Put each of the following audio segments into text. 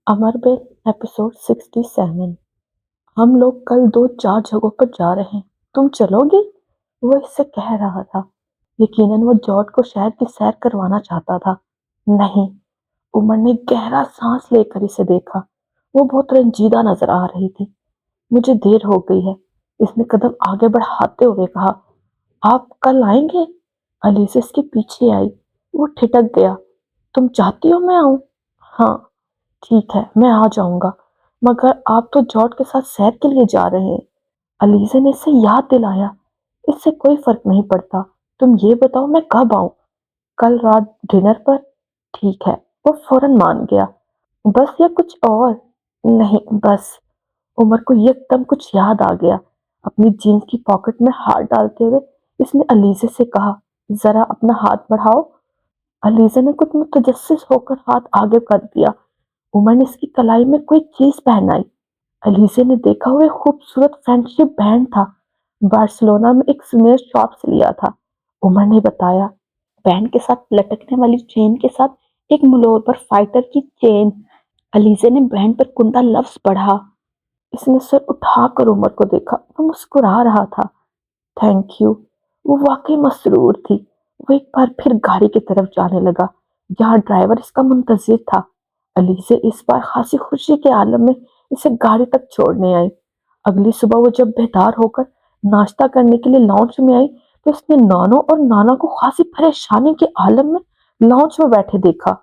अमर bell episode 67। हम लोग कल 2-4 जगहों पर जा रहे हैं, तुम चलोगी? वो इससे कह रहा था। यकीनन वो जॉर्ज को शहर की सैर करवाना चाहता था। नहीं। उमर ने गहरा सांस लेकर इसे देखा। वो बहुत रंजीदा नजर आ रही थी। मुझे देर हो गई है, इसने कदम आगे बढ़ाते हुए कहा। आप कल आएंगे? अलीसे इसके पीछे आई। वो ठिठक गया। तुम चाहती हो मैं आऊं? हाँ, ठीक है, मैं आ जाऊंगा। मगर आप तो जॉर्ज के साथ सैर के लिए जा रहे हैं। अलीज़ा ने इसे याद दिलाया। इससे कोई फर्क नहीं पड़ता। तुम ये बताओ मैं कब आऊं? कल रात डिनर पर? ठीक है। वो फौरन मान गया। बस या कुछ और? नहीं, बस। उमर को एकदम कुछ याद आ गया। अपनी जीन्स की पॉकेट में हाथ डालते हुए इसने अलीज़ा से कहा, जरा अपना हाथ बढ़ाओ। अलीज़ा ने कुछ मुतजस्सिस होकर हाथ आगे कर दिया। उमर ने इसकी कलाई में कोई चीज पहनाई। अलीज़ा ने देखा हुआ एक खूबसूरत फ्रेंडशिप बैंड था। बार्सिलोना में एक सुनेर शॉप से लिया था। उमर ने बताया। बैंड के साथ लटकने वाली चेन के साथ एक मुलोबर फाइटर की चेन। अलीज़ा ने बैंड पर कुंदा लफ्ज पढ़ा। इसने सर उठाकर उमर को देखा। वो मुस्कुरा रहा था। Thank you. वो वाकई मसरूर थी। वो एक बार फिर गाड़ी की तरफ जाने लगा, जहाँ ड्राइवर इसका मुंतजिर था। अलीज़ा इस बार खासी खुशी के आलम में इसे गाड़ी तक छोड़ने आई। अगली सुबह वो जब बेदार होकर नाश्ता करने के लिए लॉन्च में आई, तो उसने नानो और नाना को खासी परेशानी के आलम में लॉन्च में बैठे देखा।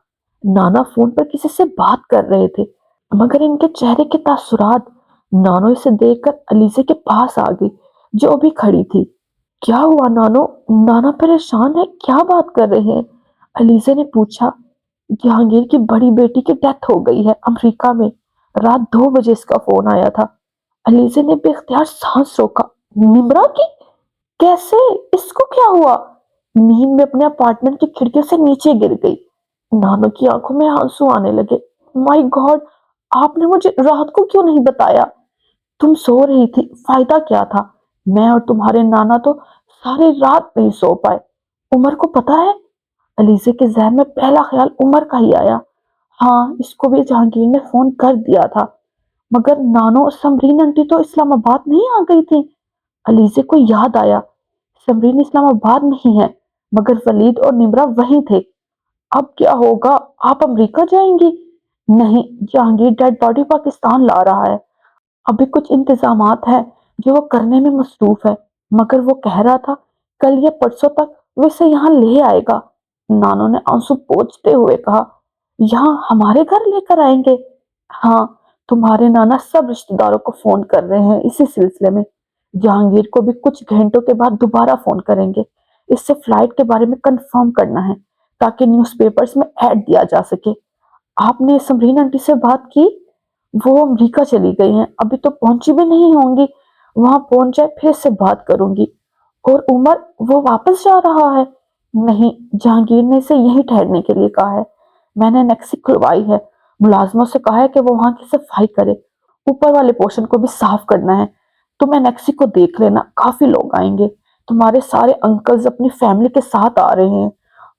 नाना फोन पर किसी से बात कर रहे थे, मगर इनके चेहरे के तासुरात। नानो इसे देखकर अलीज़ा के पास आ गई, जो अभी खड़ी थी। क्या हुआ नानो? नाना परेशान है, क्या बात कर रहे हैं? अलीज़ा ने पूछा। जहांगीर की बड़ी बेटी की डेथ हो गई है अमेरिका में। रात 2 बजे इसका फोन आया था। अलीज़ा ने बेख्तियार सांस रोका। निम्रा की? कैसे? इसको क्या हुआ? नींद में अपने अपार्टमेंट की खिड़कियों से नीचे गिर गई। नानो की आंखों में आंसू आने लगे। माय गॉड, आपने मुझे रात को क्यों नहीं बताया? तुम सो रही थी, फायदा क्या था? मैं और तुम्हारे नाना तो सारी रात नहीं सो पाए। उमर को पता है? अलीज़ा के जहन में पहला ख्याल उमर का ही आया। हाँ, इसको भी जहांगीर ने फोन कर दिया था। मगर नानो और समरीन आंटी तो इस्लामाबाद नहीं आ गई थी। अलीज़ा को याद आया। समरीन इस्लामाबाद में ही है, मगर वलीद और निम्रा वहीं थे। अब क्या होगा? आप अमेरिका जाएंगी? नहीं, जहांगीर डेड बॉडी पाकिस्तान ला रहा है। अभी कुछ इंतजामात है जो वो करने में मसरूफ है, मगर वो कह रहा था कल या परसों तक वो इसे यहाँ ले आएगा। नानो ने आंसू पोंछते हुए कहा। यहाँ हमारे घर लेकर आएंगे? हाँ, तुम्हारे नाना सब रिश्तेदारों को फोन कर रहे हैं इसी सिलसिले में। जहांगीर को भी कुछ घंटों के बाद दोबारा फोन करेंगे। इससे फ्लाइट के बारे में कंफर्म करना है, ताकि न्यूज़पेपर्स में ऐड दिया जा सके। आपने समरीन आंटी से बात की? वो अमेरिका चली गई हैं, अभी तो पहुंची भी नहीं होंगी। वहां पहुंच जाए फिर से बात करूंगी। और उमर, वो वापस जा रहा है? नहीं, जहांगीर ने इसे यहीं ठहरने के लिए कहा है। मैंने नेक्सी खुलवाई है। मुलाजमों से कहा है कि वो वहां की सफाई करे। ऊपर वाले पोर्शन को भी साफ करना है। तो मैं नेक्सी को देख लेना, काफी लोग आएंगे। तुम्हारे सारे अंकल्स अपनी फैमिली के साथ आ रहे हैं।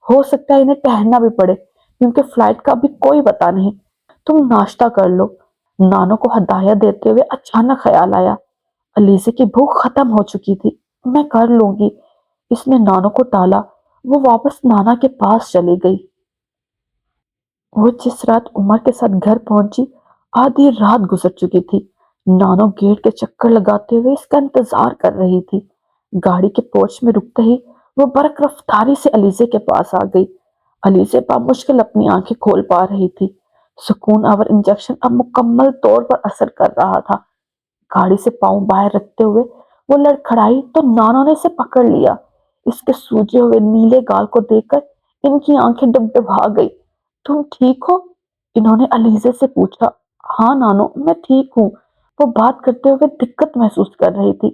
हो सकता है इन्हें ठहरना भी पड़े, क्योंकि फ्लाइट का अभी कोई पता नहीं। तुम नाश्ता कर लो। नानो को हदायत देते हुए अचानक ख्याल आया। अलीज़ा की भूख खत्म हो चुकी थी। मैं कर लूंगी। इसने नानो को टाला। वो वापस नाना के पास चली गई। वो जिस रात उमर के साथ घर पहुंची, आधी रात गुजर चुकी थी। नानो गेट के चक्कर लगाते हुए इसका इंतजार कर रही थी। गाड़ी के पोर्च में रुकते ही वो बरक रफ्तारी से अलीज़ा के पास आ गई। अलीज़ा बामुश्किल अपनी आंखें खोल पा रही थी। सुकून आवर इंजेक्शन अब मुकम्मल तौर पर असर कर रहा था। गाड़ी से पांव बाहर रखते हुए वो लड़खड़ाई, तो नानो ने इसे पकड़ लिया। इसके सूजे हुए नीले गाल को देखकर इनकी आंखें डबडबा गई। तुम ठीक हो? इन्होंने अलीज़ा से पूछा। हाँ नानो, मैं ठीक हूँ। वो बात करते हुए दिक्कत महसूस कर रही थी।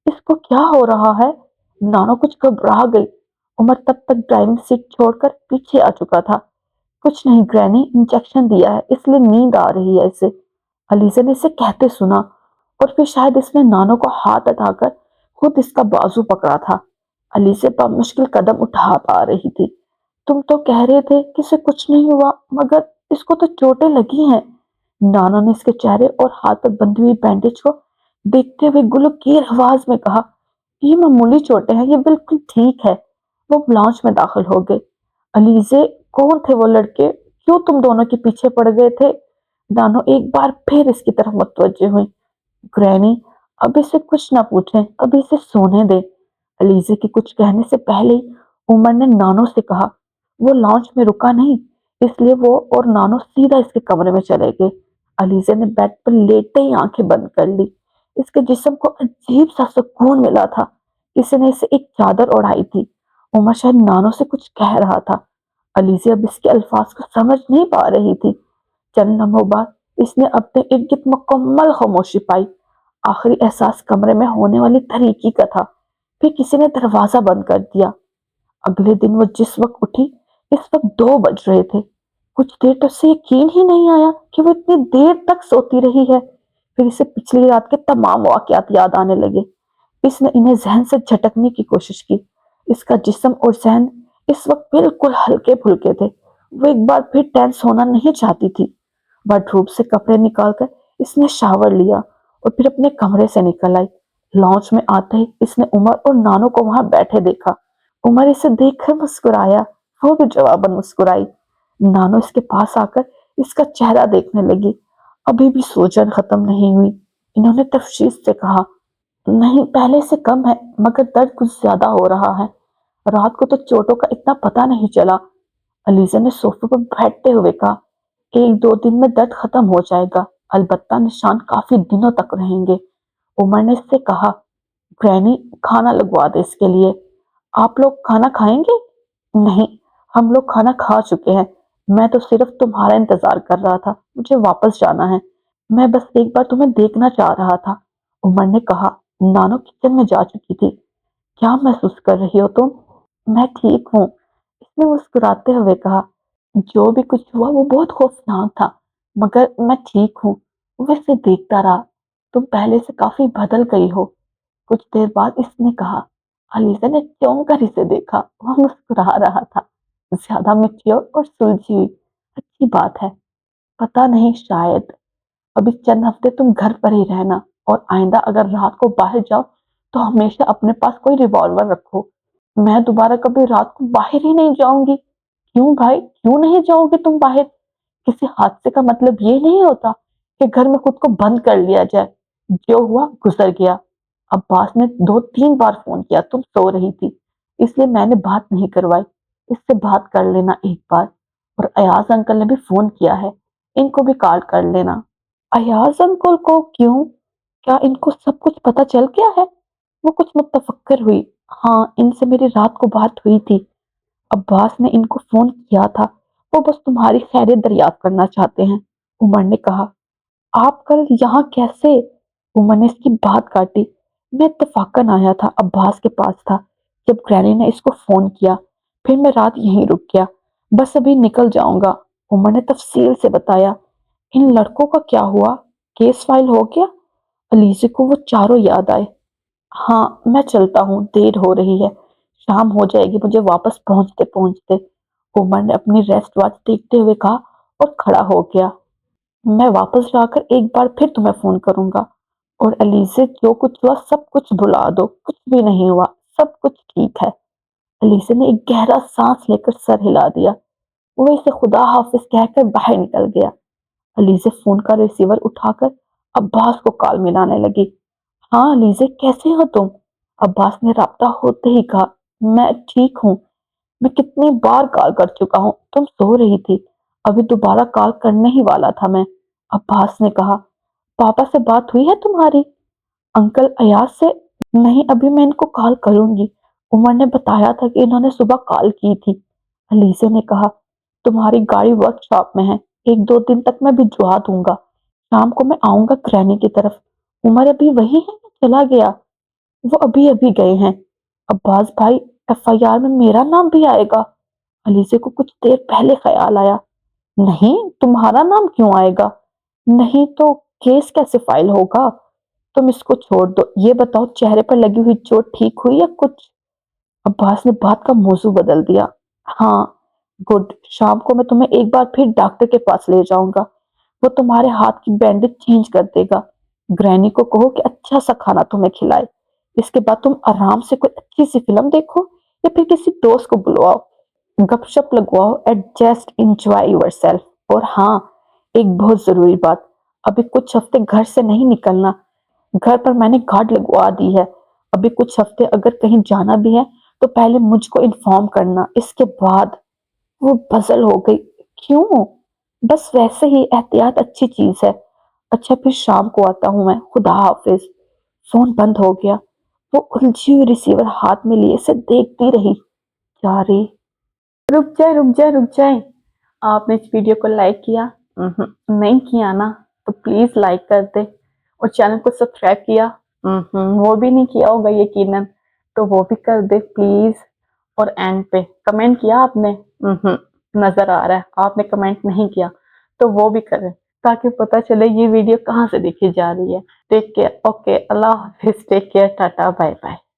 इसको क्या हो रहा है? नानो कुछ घबरा गई। उमर तब तक ड्राइविंग सीट छोड़कर पीछे आ चुका था। कुछ नहीं ग्रैनी, इंजेक्शन दिया है इसलिए नींद आ रही है इसे। अलीज़ा ने इसे कहते सुना, और फिर शायद इसने नानो को हाथ हटाकर खुद इसका बाजू पकड़ा था। अलीज़ा बामुश्किल कदम उठा पा रही थी। तुम तो कह रहे थे कि इसे कुछ नहीं हुआ, मगर इसको तो चोटें लगी हैं। नाना ने इसके चेहरे और हाथ पर बंधी हुई बैंडेज को देखते हुए गुलगीर आवाज में कहा, ये मामूली चोटें हैं, ये बिल्कुल ठीक है। वो लॉन्च में दाखिल हो गए। अलीजे, कौन थे वो लड़के, क्यों तुम दोनों के पीछे पड़ गए थे? नानो एक बार फिर इसकी तरफ मुतवज्जे हुई। ग्रैनी, अब इसे कुछ ना पूछें, अब इसे सोने दे। अलीजे के कुछ कहने से पहले ही उमर ने नानो से कहा। वो लॉन्च में रुका नहीं, इसलिए वो और नानो सीधा इसके कमरे में चले गए। अलीजे ने बेड पर लेटते ही आंखें बंद कर ली। इसके जिस्म को अजीब सा सुकून मिला था। किसी ने इसे एक चादर ओढ़ाई थी। उमर शायद नानो से कुछ कह रहा था। अलीजे अब इसके अल्फाज को समझ नहीं पा रही थी। चंद लम्हों बाद इसने अपने इर्द गिर्द मुकम्मल खामोशी पाई। आखिरी एहसास कमरे में होने वाली तारीकी का था। फिर किसी ने दरवाजा बंद कर दिया। अगले दिन वो जिस वक्त उठी, इस वक्त 2 बज रहे थे। कुछ देर तो उसे यकीन ही नहीं आया कि वो इतनी देर तक सोती रही है। फिर इसे पिछली रात के तमाम वाकयात याद आने लगे। इसने इन्हें जहन से झटकने की कोशिश की। इसका जिस्म और जहन इस वक्त बिल्कुल हल्के फुल्के थे। वो एक बार फिर टेंस होना नहीं चाहती थी। बेडरूम से कपड़े निकालकर इसने शावर लिया और फिर अपने कमरे से निकल आई। लॉन्च में आते ही इसने उमर और नानो को वहां बैठे देखा। उमर इसे देखकर मुस्कुराया, वो भी जवाबन मुस्कुराई। नानो इसके पास आकर इसका चेहरा देखने लगी। अभी भी सूजन खत्म नहीं हुई। इन्होंने तफशीश से कहा, नहीं, पहले से कम है, मगर दर्द कुछ ज्यादा हो रहा है। रात को तो चोटों का इतना पता नहीं चला। अलीजा ने सोफे पर बैठते हुए कहा, 1-2 दिन में दर्द खत्म हो जाएगा, अलबत्ता निशान काफी दिनों तक रहेंगे। उमर ने इससे कहा, ग्रैनी, खाना लगवा दे इसके लिए। आप लोग खाना खाएंगे? नहीं, हम लोग खाना खा चुके हैं। मैं तो सिर्फ तुम्हारा इंतजार कर रहा था, मुझे वापस जाना है। मैं बस एक बार तुम्हें देखना चाह रहा था, उमर ने कहा। नानो किचन में जा चुकी थी। क्या महसूस कर रही हो तुम? मैं ठीक हूँ, इसने मुस्कुराते हुए कहा। जो भी कुछ हुआ वो बहुत खौफनाक था, मगर मैं ठीक हूँ। वो इसे देखता रहा। तुम पहले से काफी बदल गई हो। कुछ देर बाद इसने कहा। अलीजा ने चौंक कर इसे देखा। वह मुस्कुरा रहा था, ज्यादा मैच्योर और सुलझी हुई। अच्छी बात है। पता नहीं, शायद। अभी चंद हफ्ते तुम घर पर ही रहना, और आइंदा अगर रात को बाहर जाओ तो हमेशा अपने पास कोई रिवॉल्वर रखो। मैं दोबारा कभी रात को बाहर ही नहीं जाऊंगी। क्यों भाई, क्यों नहीं जाओगे तुम बाहर? किसी हादसे का मतलब ये नहीं होता कि घर में खुद को बंद कर लिया जाए। जो हुआ गुजर गया। अब्बास ने 2-3 बार फोन किया, तुम सो रही थी, इसलिए मैंने बात नहीं करवाई। इससे बात कर लेना एक बार। और अयाज अंकल ने भी फोन किया है, इनको भी कॉल कर लेना। अयाज अंकल को क्यों? क्या इनको सब कुछ पता चल गया है? वो कुछ मुतफक्कर हुई। हाँ, इनसे मेरी रात को बात हुई थी। अब्बास ने इनको फोन किया था। वो बस तुम्हारी खैरियत दरियाफ्त करना चाहते हैं, उमर ने कहा। आप कल यहाँ कैसे? उमर ने इसकी बात काटी। मैं इत्तेफाकन आया था, अब्बास के पास था जब ग्रैनी ने इसको फोन किया। फिर मैं रात यहीं रुक गया। बस अभी निकल जाऊंगा। उमर ने तफसील से बताया। इन लड़कों का क्या हुआ? केस फाइल हो गया? अलीजे को वो चारों याद आए। हाँ, मैं चलता हूँ, देर हो रही है, शाम हो जाएगी मुझे वापस पहुंचते पहुंचते। उमर ने अपनी रेस्ट वॉच देखते हुए कहा और खड़ा हो गया। मैं वापस जाकर एक बार फिर तुम्हें फोन करूंगा। और अलीजे, जो कुछ हुआ सब कुछ भुला दो, कुछ भी नहीं हुआ, सब कुछ ठीक है। अलीजे ने एक गहरा सांस लेकर सर हिला दिया। वो इसे खुदा हाफिज कहकर बाहर निकल गया। अलीजे फोन का रिसीवर उठाकर अब्बास को कॉल मिलाने लगी। हाँ अलीजे, कैसे हो तुम? अब्बास ने राब्ता होते ही कहा। मैं ठीक हूँ। मैं कितनी बार कॉल कर चुका हूँ, तुम सो रही थी। अभी दोबारा कॉल करने ही वाला था मैं। अब्बास ने कहा। पापा से बात हुई है तुम्हारी? अंकल अयाज से? नहीं, अभी मैं इनको कॉल करूंगी। उमर ने बताया था कि इन्होंने सुबह कॉल की थी। अलीसे ने कहा। तुम्हारी गाड़ी वर्कशॉप में है, 1-2 दिन तक मैं भिजवा दूंगा। शाम को मैं आऊंगा ग्रैनी की तरफ। उमर अभी वही है या चला गया? वो अभी अभी गए हैं। अब्बास भाई, एफआईआर में मेरा नाम भी आएगा? अलीसे को कुछ देर पहले ख्याल आया। नहीं, तुम्हारा नाम क्यों आएगा? नहीं तो केस कैसे फाइल होगा? तुम इसको छोड़ दो, ये बताओ चेहरे पर लगी हुई चोट ठीक हुई या कुछ? अब्बास ने बात का मौजू बदल दिया। हाँ, गुड। शाम को मैं तुम्हें एक बार फिर डॉक्टर के पास ले जाऊंगा। وہ تمہارے ہاتھ کی بینڈیج چینج کر دے گا۔ گرینی کو کہو کہ اچھا سا کھانا تمہیں کھلائے۔ اس کے بعد تم آرام سے کوئی اچھی سی فلم دیکھو یا پھر کسی دوست کو بلواؤ، گپ شپ لگواؤ and just enjoy yourself. اور ہاں، ایک بہت ضروری بات، ابھی کچھ ہفتے گھر سے نہیں نکلنا۔ گھر پر میں نے گارڈ لگوا دی ہے۔ ابھی کچھ ہفتے اگر کہیں جانا بھی ہے تو پہلے مجھ کو انفارم کرنا۔ اس کے بعد وہ پزل ہو گئی۔ کیوں؟ بس ویسے ہی، احتیاط اچھی چیز ہے۔ اچھا پھر شام کو آتا ہوں میں، خدا حافظ۔ فون بند ہو گیا۔ وہ الجھی ہوئی ریسیور ہاتھ میں لیے سے دیکھتی رہی۔ کیا رے؟ رک جائے۔ آپ نے اس ویڈیو کو لائک کیا؟ نہیں کیا نا؟ تو پلیز لائک کر دے۔ اور چینل کو سبسکرائب کیا؟ وہ بھی نہیں کیا ہوگا یقیناً، تو وہ بھی کر دے پلیز۔ اور اینڈ پہ کمنٹ کیا آپ نے؟ نظر آ رہا ہے آپ نے کمنٹ نہیں کیا، تو وہ بھی کریں تاکہ پتہ چلے یہ ویڈیو کہاں سے دیکھی جا رہی ہے۔ ٹیک کیئر، اوکے، اللہ حافظ، take care, tata, bye bye.